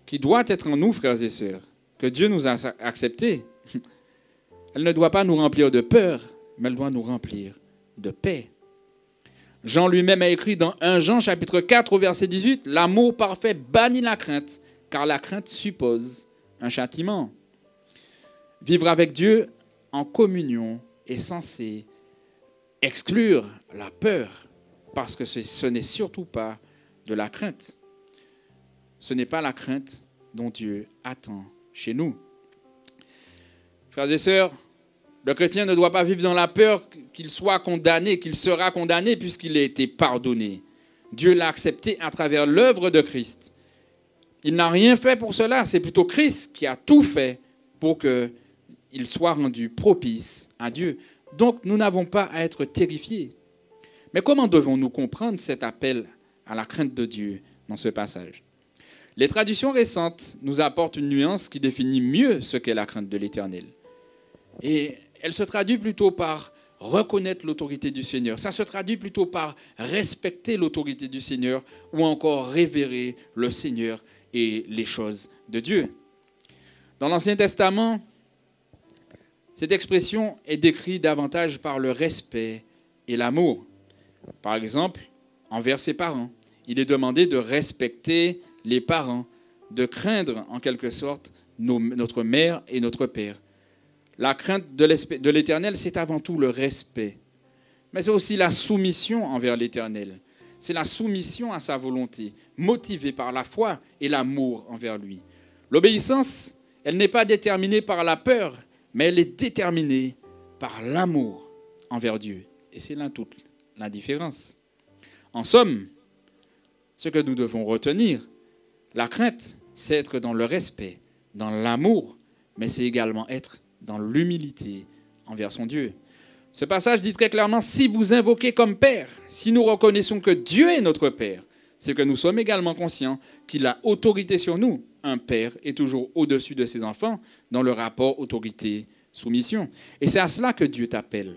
qui doit être en nous, frères et sœurs, que Dieu nous a acceptés, elle ne doit pas nous remplir de peur, mais elle doit nous remplir de paix. Jean lui-même a écrit dans 1 Jean chapitre 4 au verset 18, « L'amour parfait bannit la crainte, car la crainte suppose un châtiment. » Vivre avec Dieu en communion est censé exclure la peur, parce que ce n'est surtout pas de la crainte. Ce n'est pas la crainte dont Dieu attend chez nous. Frères et sœurs, le chrétien ne doit pas vivre dans la peur qu'il soit condamné, qu'il sera condamné puisqu'il a été pardonné. Dieu l'a accepté à travers l'œuvre de Christ. Il n'a rien fait pour cela, c'est plutôt Christ qui a tout fait pour qu'il soit rendu propice à Dieu. Donc nous n'avons pas à être terrifiés. Mais comment devons-nous comprendre cet appel à la crainte de Dieu dans ce passage? Les traductions récentes nous apportent une nuance qui définit mieux ce qu'est la crainte de l'Éternel. Et elle se traduit plutôt par reconnaître l'autorité du Seigneur. Ça se traduit plutôt par respecter l'autorité du Seigneur ou encore révérer le Seigneur et les choses de Dieu. Dans l'Ancien Testament, cette expression est décrite davantage par le respect et l'amour. Par exemple, envers ses parents, il est demandé de respecter les parents, de craindre en quelque sorte notre mère et notre père. La crainte de l'Éternel, c'est avant tout le respect. Mais c'est aussi la soumission envers l'Éternel. C'est la soumission à sa volonté, motivée par la foi et l'amour envers lui. L'obéissance, elle n'est pas déterminée par la peur, mais elle est déterminée par l'amour envers Dieu. Et c'est là toute la différence. En somme, ce que nous devons retenir, la crainte, c'est être dans le respect, dans l'amour, mais c'est également être dans l'humilité envers son Dieu. Ce passage dit très clairement, si vous invoquez comme Père, si nous reconnaissons que Dieu est notre Père, c'est que nous sommes également conscients qu'il a autorité sur nous. Un père est toujours au-dessus de ses enfants dans le rapport autorité-soumission. Et c'est à cela que Dieu t'appelle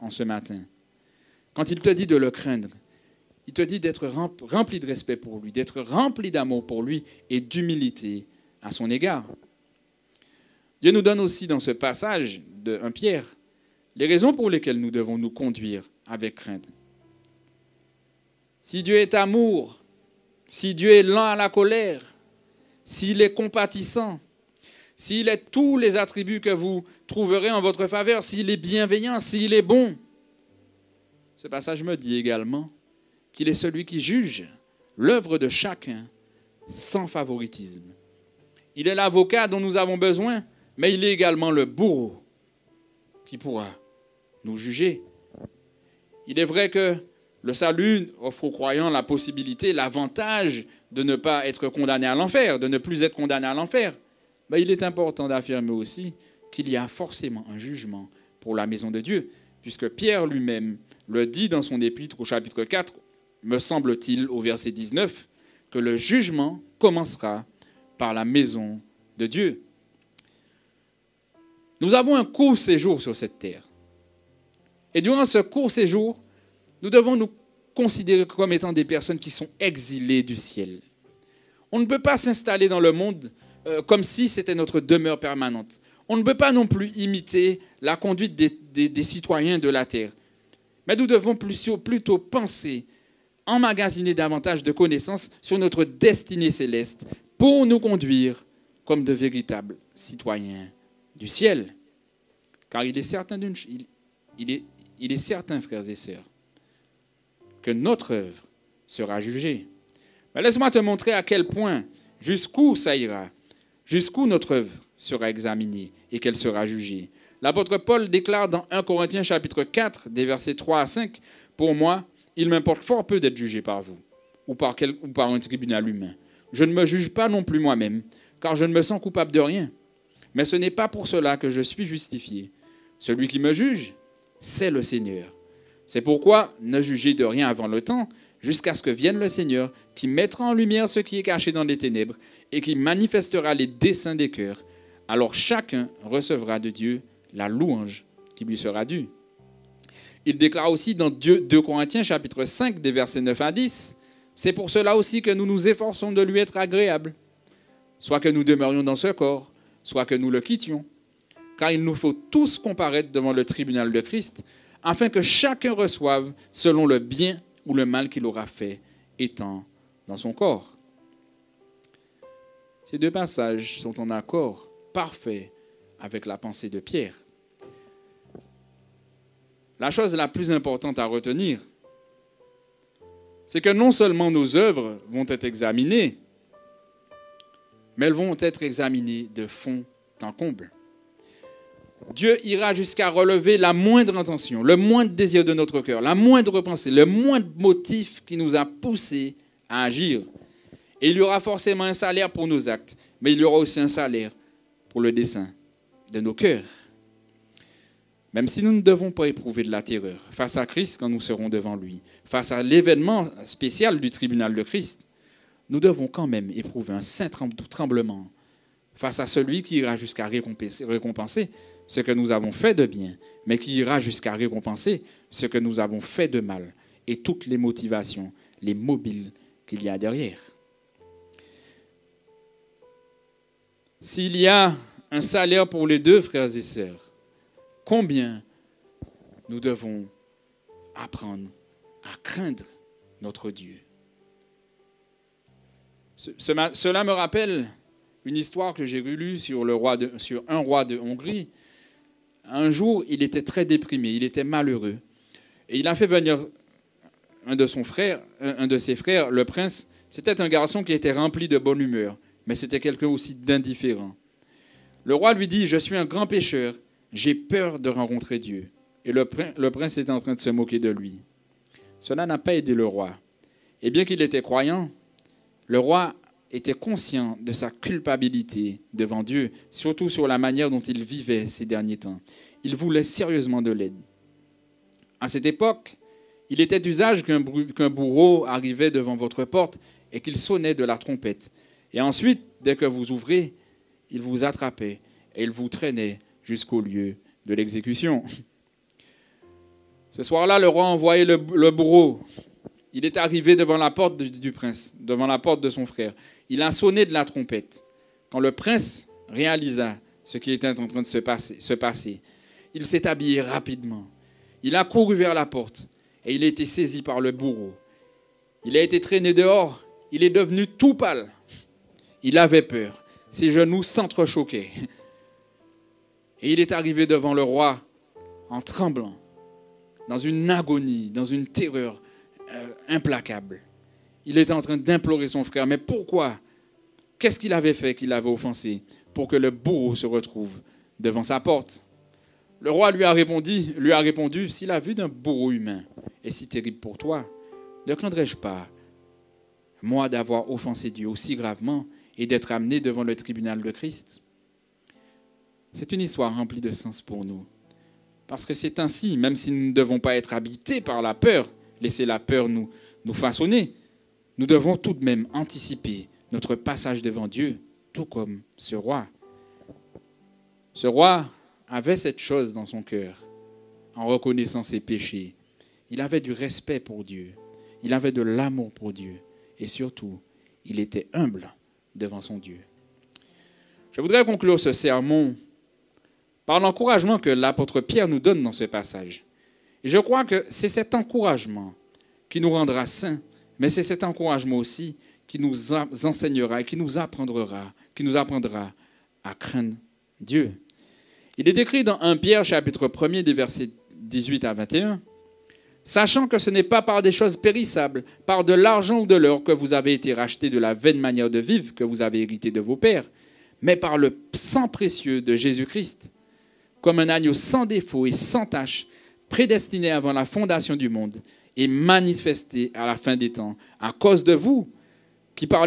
en ce matin. Quand il te dit de le craindre, il te dit d'être rempli de respect pour lui, d'être rempli d'amour pour lui et d'humilité à son égard. Dieu nous donne aussi dans ce passage de 1 Pierre les raisons pour lesquelles nous devons nous conduire avec crainte. Si Dieu est amour, si Dieu est lent à la colère, s'il est compatissant, s'il est tous les attributs que vous trouverez en votre faveur, s'il est bienveillant, s'il est bon, ce passage me dit également qu'il est celui qui juge l'œuvre de chacun sans favoritisme. Il est l'avocat dont nous avons besoin, mais il est également le bourreau qui pourra nous juger. Il est vrai que le salut offre aux croyants la possibilité, l'avantage de ne pas être condamné à l'enfer, de ne plus être condamné à l'enfer. Mais il est important d'affirmer aussi qu'il y a forcément un jugement pour la maison de Dieu, puisque Pierre lui-même le dit dans son épître au chapitre 4, me semble-t-il, au verset 19, que le jugement commencera par la maison de Dieu. Nous avons un court séjour sur cette terre. Et durant ce court séjour, nous devons nous considérer comme étant des personnes qui sont exilées du ciel. On ne peut pas s'installer dans le monde comme si c'était notre demeure permanente. On ne peut pas non plus imiter la conduite des citoyens de la terre. Mais nous devons plutôt penser, emmagasiner davantage de connaissances sur notre destinée céleste pour nous conduire comme de véritables citoyens du ciel. Car il est certain, frères et sœurs, que notre œuvre sera jugée. Mais laisse-moi te montrer à quel point, jusqu'où ça ira, jusqu'où notre œuvre sera examinée et qu'elle sera jugée. L'apôtre Paul déclare dans 1 Corinthiens chapitre 4, des versets 3 à 5, « Pour moi, il m'importe fort peu d'être jugé par vous ou par un tribunal humain. Je ne me juge pas non plus moi-même, car je ne me sens coupable de rien. Mais ce n'est pas pour cela que je suis justifié. Celui qui me juge, c'est le Seigneur. C'est pourquoi ne jugez de rien avant le temps, jusqu'à ce que vienne le Seigneur, qui mettra en lumière ce qui est caché dans les ténèbres et qui manifestera les desseins des cœurs. Alors chacun recevra de Dieu la louange qui lui sera due. » Il déclare aussi dans 2 Corinthiens chapitre 5, des versets 9 à 10, « C'est pour cela aussi que nous nous efforçons de lui être agréables, soit que nous demeurions dans ce corps, soit que nous le quittions. Car il nous faut tous comparaître devant le tribunal de Christ, afin que chacun reçoive selon le bien ou le mal qu'il aura fait, étant dans son corps. » Ces deux passages sont en accord parfait avec la pensée de Pierre. La chose la plus importante à retenir, c'est que non seulement nos œuvres vont être examinées, mais elles vont être examinées de fond en comble. Dieu ira jusqu'à relever la moindre intention, le moindre désir de notre cœur, la moindre pensée, le moindre motif qui nous a poussés à agir. Et il y aura forcément un salaire pour nos actes, mais il y aura aussi un salaire pour le dessein de nos cœurs. Même si nous ne devons pas éprouver de la terreur face à Christ quand nous serons devant lui, face à l'événement spécial du tribunal de Christ, nous devons quand même éprouver un saint tremblement face à celui qui ira jusqu'à récompenser ce que nous avons fait de bien, mais qui ira jusqu'à récompenser ce que nous avons fait de mal et toutes les motivations, les mobiles qu'il y a derrière. S'il y a un salaire pour les deux, frères et sœurs, combien nous devons apprendre à craindre notre Dieu. Cela me rappelle une histoire que j'ai lue sur un roi de Hongrie. Un jour, il était très déprimé, il était malheureux. Et il a fait venir un de ses frères, le prince. C'était un garçon qui était rempli de bonne humeur, mais c'était quelqu'un aussi d'indifférent. Le roi lui dit « Je suis un grand pécheur, j'ai peur de rencontrer Dieu. » Et le prince était en train de se moquer de lui. Cela n'a pas aidé le roi. Et bien qu'il était croyant, le roi était conscient de sa culpabilité devant Dieu, surtout sur la manière dont il vivait ces derniers temps. Il voulait sérieusement de l'aide. À cette époque, il était d'usage qu'un bourreau arrivait devant votre porte et qu'il sonnait de la trompette. Et ensuite, dès que vous ouvrez, il vous attrapait et il vous traînait jusqu'au lieu de l'exécution. Ce soir-là, le roi envoyait le bourreau. Il est arrivé devant la porte du prince, devant la porte de son frère. Il a sonné de la trompette. Quand le prince réalisa ce qui était en train de se passer, il s'est habillé rapidement. Il a couru vers la porte et il a été saisi par le bourreau. Il a été traîné dehors. Il est devenu tout pâle. Il avait peur. Ses genoux s'entrechoquaient. Et il est arrivé devant le roi en tremblant, dans une agonie, dans une terreur implacable. Il était en train d'implorer son frère. Mais pourquoi? Qu'est-ce qu'il avait fait qu'il avait offensé pour que le bourreau se retrouve devant sa porte? Le roi lui a répondu, si la vue d'un bourreau humain est si terrible pour toi, ne craindrais-je pas, moi, d'avoir offensé Dieu aussi gravement et d'être amené devant le tribunal de Christ? C'est une histoire remplie de sens pour nous. Parce que c'est ainsi, même si nous ne devons pas être habités par la peur, laisser la peur nous façonner, nous devons tout de même anticiper notre passage devant Dieu, tout comme ce roi. Ce roi avait cette chose dans son cœur. en reconnaissant ses péchés. Il avait du respect pour Dieu. Il avait de l'amour pour Dieu. Et surtout, il était humble devant son Dieu. Je voudrais conclure ce sermon par l'encouragement que l'apôtre Pierre nous donne dans ce passage. Et je crois que c'est cet encouragement qui nous rendra saints, mais c'est cet encouragement aussi qui nous enseignera et qui nous apprendra à craindre Dieu. Il est écrit dans 1 Pierre, chapitre 1er, des versets 18 à 21, « Sachant que ce n'est pas par des choses périssables, par de l'argent ou de l'or que vous avez été rachetés de la vaine manière de vivre que vous avez hérité de vos pères, mais par le sang précieux de Jésus-Christ, comme un agneau sans défaut et sans tache, prédestiné avant la fondation du monde et manifesté à la fin des temps, à cause de vous, qui par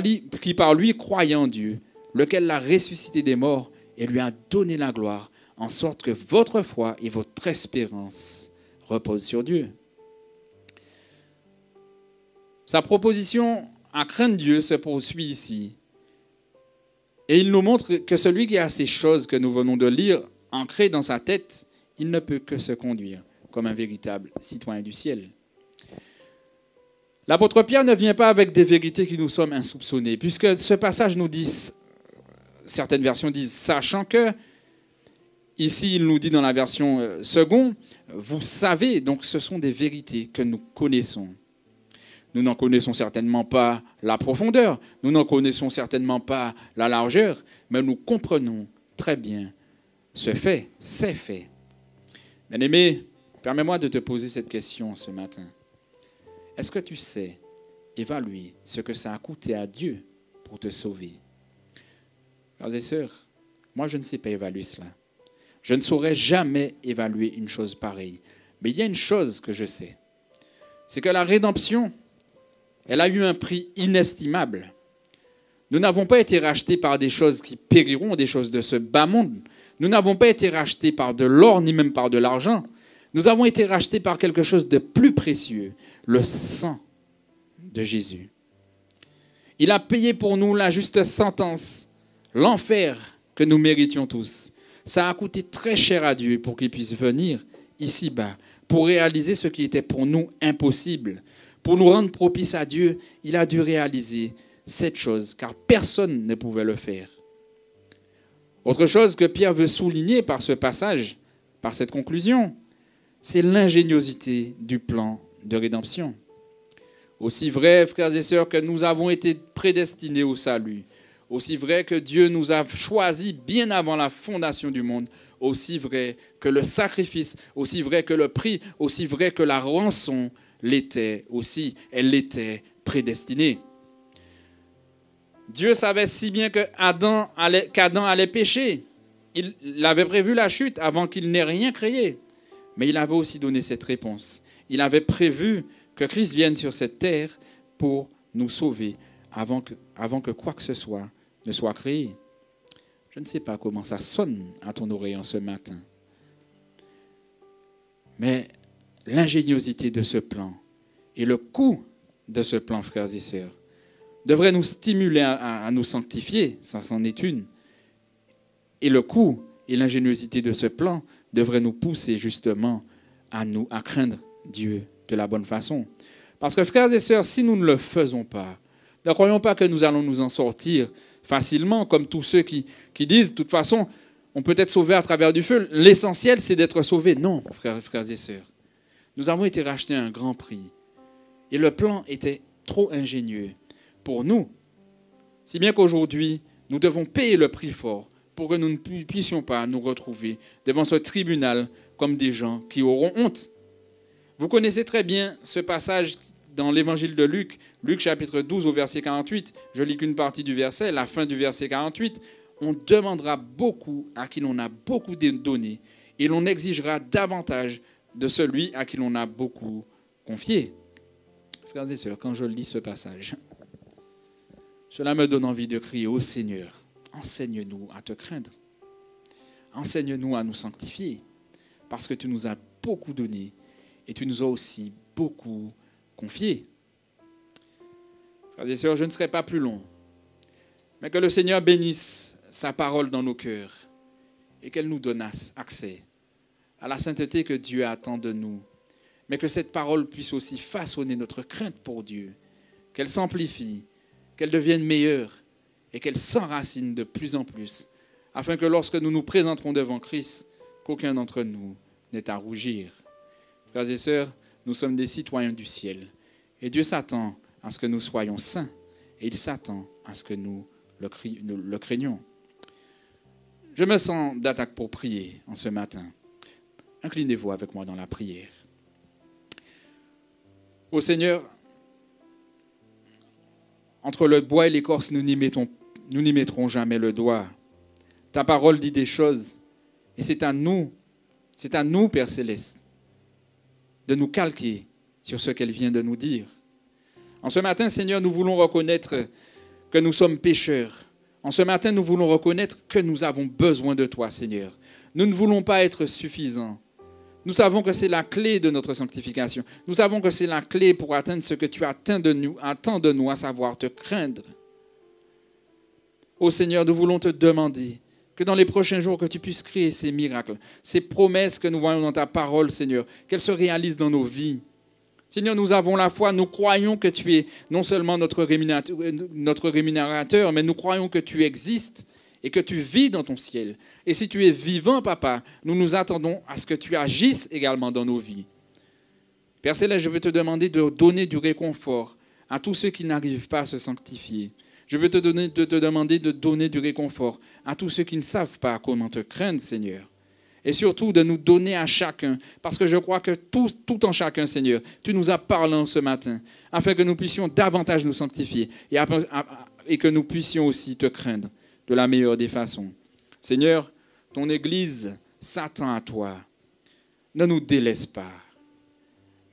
lui croyez en Dieu, lequel l'a ressuscité des morts et lui a donné la gloire, en sorte que votre foi et votre espérance reposent sur Dieu. » Sa proposition à craindre Dieu se poursuit ici. Et il nous montre que celui qui a ces choses que nous venons de lire ancrées dans sa tête, il ne peut que se conduire comme un véritable citoyen du ciel. L'apôtre Pierre ne vient pas avec des vérités qui nous sont insoupçonnées, puisque ce passage nous dit, certaines versions disent, sachant que, ici il nous dit dans la version seconde, vous savez, donc ce sont des vérités que nous connaissons. Nous n'en connaissons certainement pas la profondeur, nous n'en connaissons certainement pas la largeur, mais nous comprenons très bien ce fait, ces faits. Bien-aimé, permets-moi de te poser cette question ce matin. Est-ce que tu sais évaluer ce que ça a coûté à Dieu pour te sauver? Frères et sœurs, moi je ne sais pas évaluer cela. Je ne saurais jamais évaluer une chose pareille. Mais il y a une chose que je sais. C'est que la rédemption, elle a eu un prix inestimable. Nous n'avons pas été rachetés par des choses qui périront, des choses de ce bas monde. Nous n'avons pas été rachetés par de l'or, ni même par de l'argent. Nous avons été rachetés par quelque chose de plus précieux, le sang de Jésus. Il a payé pour nous la juste sentence, l'enfer que nous méritions tous. Ça a coûté très cher à Dieu pour qu'il puisse venir ici-bas, pour réaliser ce qui était pour nous impossible. Pour nous rendre propices à Dieu, il a dû réaliser cette chose, car personne ne pouvait le faire. Autre chose que Pierre veut souligner par ce passage, par cette conclusion, c'est l'ingéniosité du plan de rédemption. Aussi vrai, frères et sœurs, que nous avons été prédestinés au salut, aussi vrai que Dieu nous a choisis bien avant la fondation du monde, aussi vrai que le sacrifice, aussi vrai que le prix, aussi vrai que la rançon l'était aussi, elle l'était prédestinée. Dieu savait si bien qu'Adam allait pécher. Il avait prévu la chute avant qu'il n'ait rien créé. Mais il avait aussi donné cette réponse. Il avait prévu que Christ vienne sur cette terre pour nous sauver avant que quoi que ce soit ne soit créé. Je ne sais pas comment ça sonne à ton oreille en ce matin. Mais l'ingéniosité de ce plan et le coût de ce plan, frères et sœurs, devrait nous stimuler à nous sanctifier, ça c'en est une. Et le coût et l'ingéniosité de ce plan devrait nous pousser justement à craindre Dieu de la bonne façon. Parce que, frères et sœurs, si nous ne le faisons pas, ne croyons pas que nous allons nous en sortir facilement, comme tous ceux qui disent, de toute façon, on peut être sauvé à travers du feu. L'essentiel, c'est d'être sauvé. Non, frères et sœurs. Nous avons été rachetés à un grand prix. Et le plan était trop ingénieux pour nous. Si bien qu'aujourd'hui, nous devons payer le prix fort pour que nous ne puissions pas nous retrouver devant ce tribunal comme des gens qui auront honte. Vous connaissez très bien ce passage dans l'évangile de Luc, Luc chapitre 12 au verset 48. Je lis qu'une partie du verset, la fin du verset 48. On demandera beaucoup à qui l'on a beaucoup donné et l'on exigera davantage de celui à qui l'on a beaucoup confié. Frères et sœurs, quand je lis ce passage, cela me donne envie de crier au Seigneur, enseigne-nous à te craindre. Enseigne-nous à nous sanctifier, parce que tu nous as beaucoup donné et tu nous as aussi beaucoup confié. Frères et sœurs, je ne serai pas plus long, mais que le Seigneur bénisse sa parole dans nos cœurs et qu'elle nous donne accès à la sainteté que Dieu attend de nous. Mais que cette parole puisse aussi façonner notre crainte pour Dieu, qu'elle s'amplifie, qu'elle devienne meilleure et qu'elle s'enracine de plus en plus, afin que lorsque nous nous présenterons devant Christ, qu'aucun d'entre nous n'ait à rougir. Frères et sœurs, nous sommes des citoyens du ciel et Dieu s'attend à ce que nous soyons saints et il s'attend à ce que nous le craignons. Je me sens d'attaque pour prier en ce matin. Inclinez-vous avec moi dans la prière. Ô Seigneur, entre le bois et l'écorce, nous n'y mettrons jamais le doigt. Ta parole dit des choses et c'est à nous, Père Céleste, de nous calquer sur ce qu'elle vient de nous dire. En ce matin, Seigneur, nous voulons reconnaître que nous sommes pécheurs. En ce matin, nous voulons reconnaître que nous avons besoin de toi, Seigneur. Nous ne voulons pas être suffisants. Nous savons que c'est la clé de notre sanctification. Nous savons que c'est la clé pour atteindre ce que tu attends de nous, à savoir te craindre. Ô Seigneur, nous voulons te demander que dans les prochains jours, que tu puisses créer ces miracles, ces promesses que nous voyons dans ta parole, Seigneur, qu'elles se réalisent dans nos vies. Seigneur, nous avons la foi, nous croyons que tu es non seulement notre rémunérateur, mais nous croyons que tu existes et que tu vis dans ton ciel. Et si tu es vivant, Papa, nous nous attendons à ce que tu agisses également dans nos vies. Père Céleste, je veux te demander de donner du réconfort à tous ceux qui n'arrivent pas à se sanctifier. Je veux te demander de donner du réconfort à tous ceux qui ne savent pas comment te craindre, Seigneur. Et surtout de nous donner à chacun, parce que je crois que tout en chacun, Seigneur, tu nous as parlé ce matin, afin que nous puissions davantage nous sanctifier et que nous puissions aussi te craindre de la meilleure des façons. Seigneur, ton Église s'attend à toi. Ne nous délaisse pas.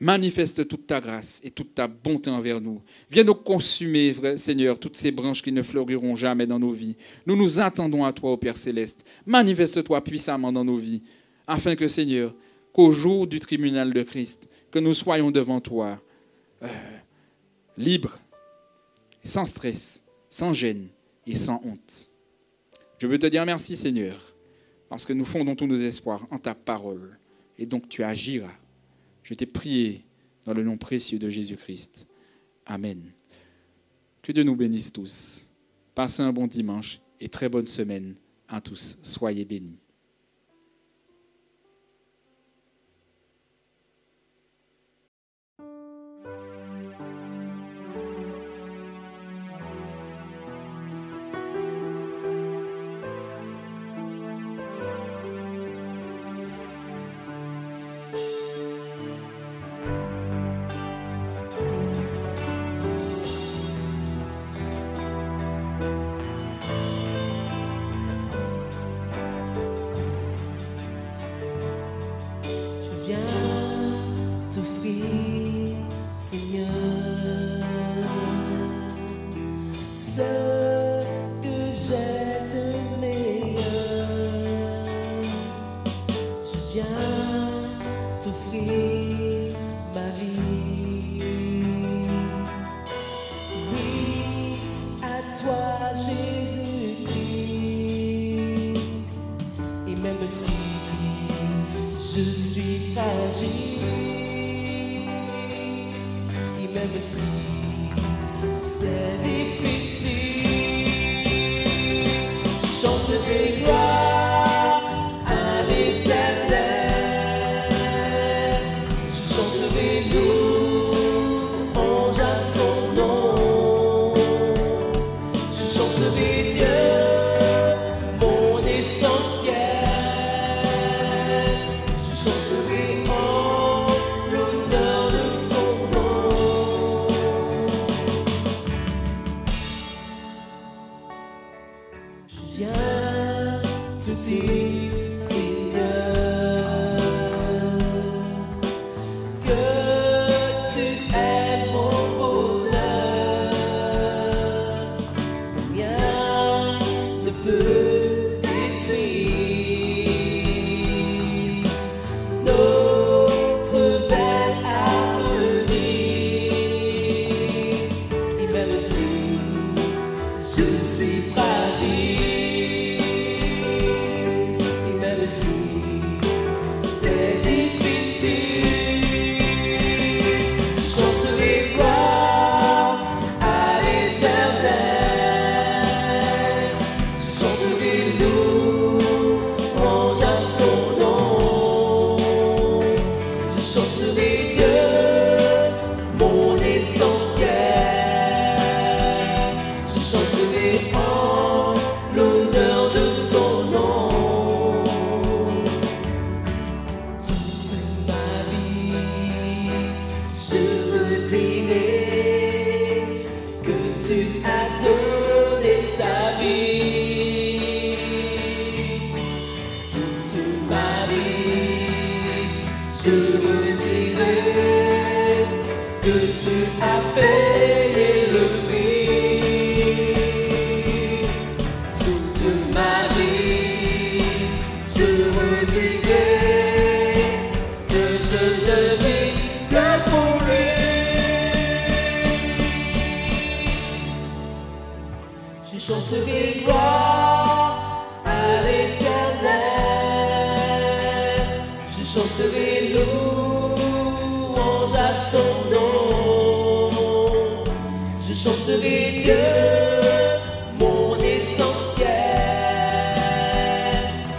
Manifeste toute ta grâce et toute ta bonté envers nous. Viens nous consumer, vrai Seigneur, toutes ces branches qui ne fleuriront jamais dans nos vies. Nous nous attendons à toi, ô Père Céleste. Manifeste-toi puissamment dans nos vies, afin que, Seigneur, qu'au jour du tribunal de Christ, que nous soyons devant toi, libres, sans stress, sans gêne et sans honte. Je veux te dire merci, Seigneur, parce que nous fondons tous nos espoirs en ta parole, et donc tu agiras. Je t'ai prié dans le nom précieux de Jésus-Christ. Amen. Que Dieu nous bénisse tous. Passez un bon dimanche et très bonne semaine à tous. Soyez bénis. Je me dirai que tu as donné ta vie, toute ma vie. Je me dirai que tu as payé le prix, toute ma vie. Je me dirai que je ne vis que pour lui. Je chanterai gloire à l'Éternel, je chanterai louange à son nom, je chanterai Dieu, mon essentiel,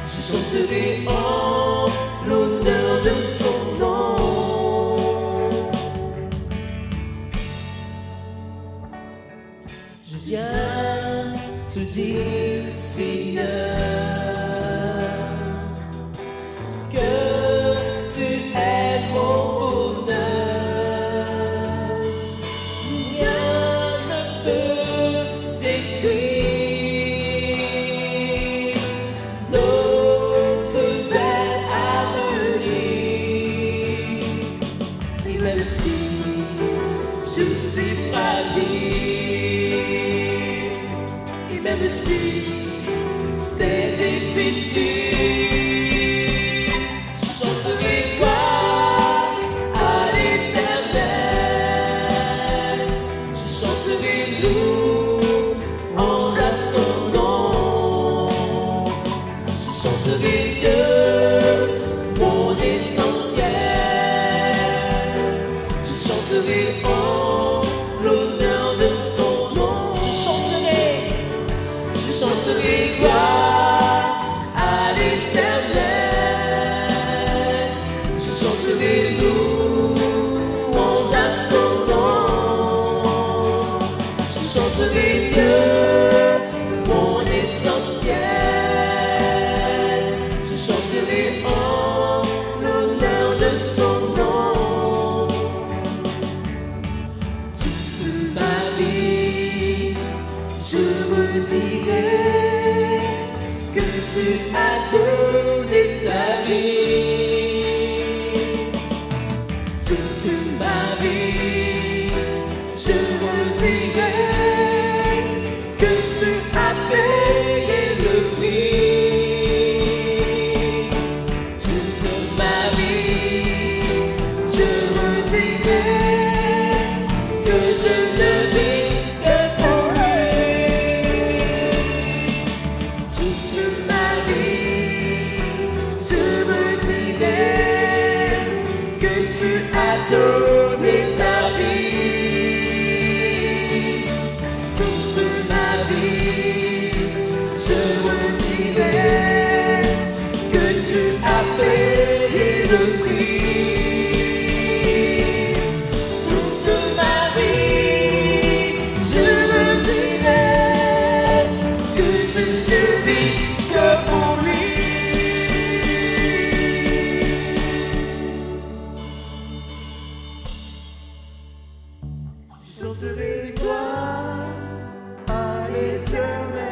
je chanterai en l'honneur de son nom. Je viens te dire, Seigneur, que tu es mon bonheur. Rien ne peut détruire notre belle harmonie. Et même si je suis fragile, et même si c'est difficile, je chanterai gloire à l'Éternel, je chanterai louange à son nom, je chanterai Dieu, mon essentiel, je chanterai en l'honneur de son nom. Je chanterai gloire à l'Éternel, je chanterai louange à son nom, je chanterai Dieu, mon essentiel, je chanterai en l'honneur de son nom. Toute ma vie, je me dirai que tu as donné ta vie, toute ma vie. Je me dirai que tu as payé le prix, toute ma vie. Je me dirai que je ne vis que pour lui, toute ma vie. Je me dirai que tu as donné ta vie, toute ma vie. Je me dirai que tu as payé le prix, toute ma vie. Je me dirai que je ne vis que pour lui. Je chanterai gloire à l'Éternel,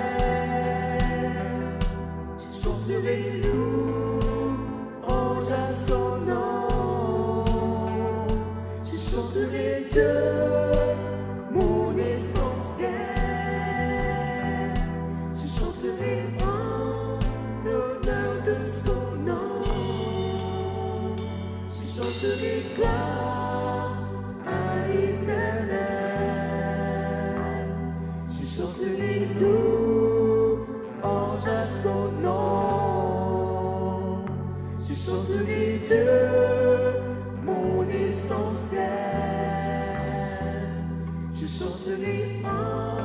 je chanterai louange à son nom, je chanterai Dieu, mon essentiel, je chanterai en l'honneur de son nom, je chanterai gloire à l'Éternel, je chanterai louange à son nom, je chanterai Dieu, mon essentiel, je chanterai en